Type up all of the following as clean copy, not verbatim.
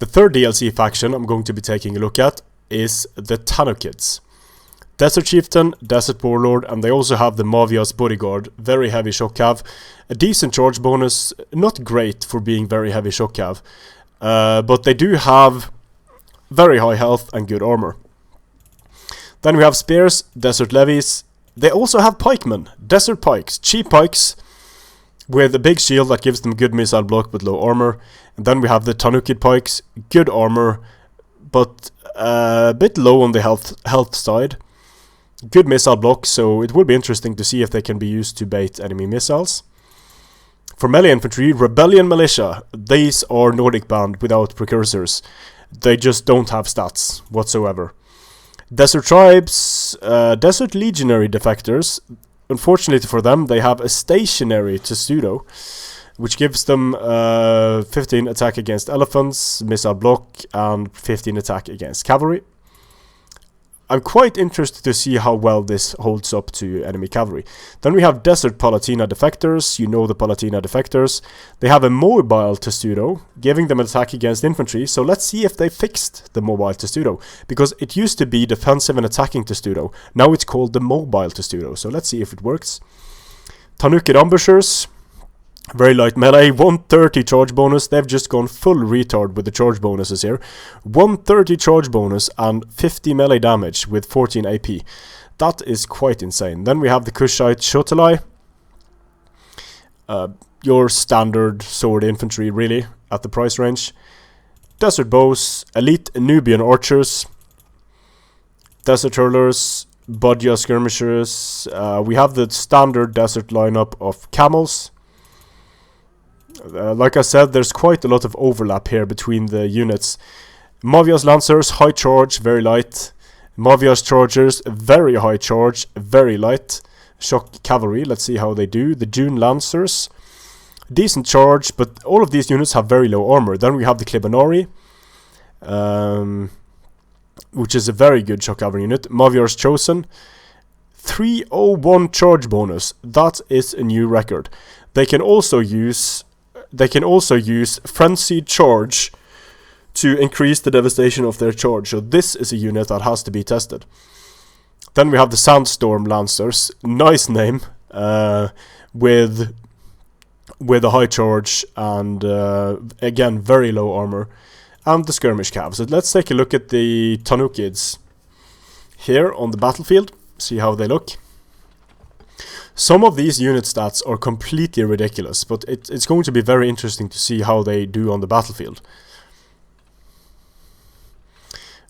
The third DLC faction I'm going to be taking a look at is the Tanukhids. Desert Chieftain, Desert Warlord, and they also have the Mavia's Bodyguard, very heavy shock cav. A decent charge bonus, not great for being very heavy shock cav, but they do have very high health and good armor. Then we have Spears, Desert Levies. They also have Pikemen, Desert Pikes, cheap pikes, with a big shield that gives them good missile block but low armor. And then we have the Tourniquet Pikes, good armor, but a bit low on the health side. Good missile block, so it will be interesting to see if they can be used to bait enemy missiles. For melee infantry, Rebellion Militia. These are Nordic band without precursors. They just don't have stats whatsoever. Desert Tribes, Desert Legionary Defectors. Unfortunately for them, they have a stationary Testudo, which gives them 15 attack against elephants, missile block, and 15 attack against cavalry. I'm quite interested to see how well this holds up to enemy cavalry. Then we have Desert Palatina Defectors. You know the Palatina Defectors. They have a mobile Testudo, giving them attack against infantry. So let's see if they fixed the mobile Testudo, because it used to be defensive and attacking Testudo. Now it's called the mobile Testudo. So let's see if it works. Tanukid Ambushers. Very light melee, 130 charge bonus. They've just gone full retard with the charge bonuses here. 130 charge bonus and 50 melee damage with 14 AP. That is quite insane. Then we have the Kushite Shotelai. Your standard sword infantry, really, at the price range. Desert Bows, Elite Nubian Archers. Desert Hurlers, Bodja Skirmishers. We have the standard desert lineup of Camels. Like I said, there's quite a lot of overlap here between the units. Mavia's Lancers, high charge, very light. Mavia's Chargers, very high charge, very light. Shock Cavalry, let's see how they do. The June Lancers, decent charge, but all of these units have very low armor. Then we have the Klibanari, which is a very good Shock Cavalry unit. Mavia's Chosen, 301 charge bonus. That is a new record. They can also use Frenzied Charge to increase the devastation of their charge. So this is a unit that has to be tested. Then we have the Sandstorm Lancers. Nice name. With a high charge and again very low armor. And the Skirmish Cav. So let's take a look at the Tanukhids here on the battlefield. See how they look. Some of these unit stats are completely ridiculous, but it's going to be very interesting to see how they do on the battlefield.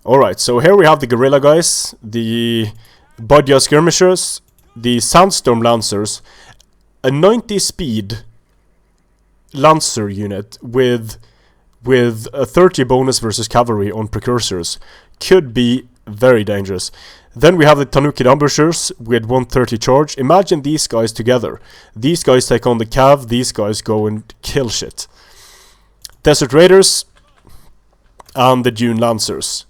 Alright, so here we have the Guerrilla Guys, the Bodja Skirmishers, the Sandstorm Lancers, a 90 speed Lancer unit with a 30 bonus versus cavalry on precursors. Could be very dangerous. Then we have the Tanukid Ambushers with 130 charge. Imagine these guys together. These guys take on the cav, these guys go and kill shit. Desert Raiders and the June Lancers.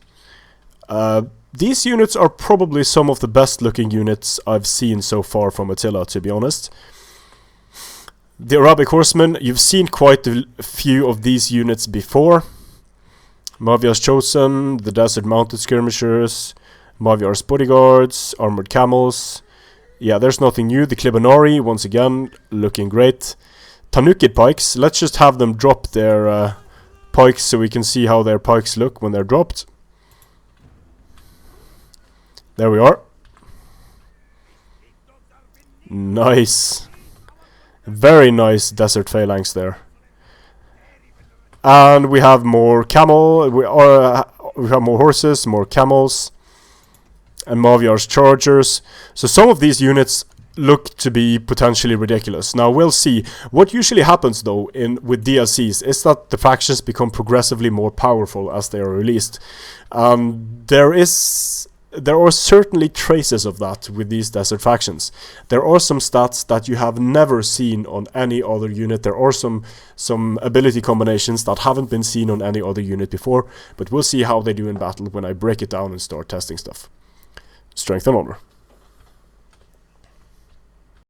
These units are probably some of the best looking units I've seen so far from Attila, to be honest. The Arabic Horsemen, you've seen quite a few of these units before. Mavia's Chosen, the Desert Mounted Skirmishers, Mavia's Bodyguards, Armored Camels. Yeah, there's nothing new. The Klibanari, once again, looking great. Tanukid Pikes, let's just have them drop their pikes so we can see how their pikes look when they're dropped. There we are. Nice. Very nice Desert Phalanx there. And we have more camel, we have more horses, more camels, and Maviar's Chargers. So some of these units look to be potentially ridiculous. Now we'll see. What usually happens though with DLCs is that the factions become progressively more powerful as they are released. There are certainly traces of that with these desert factions. There are some stats that you have never seen on any other unit. There are some ability combinations that haven't been seen on any other unit before, but we'll see how they do in battle when I break it down and start testing stuff. Strength and honor.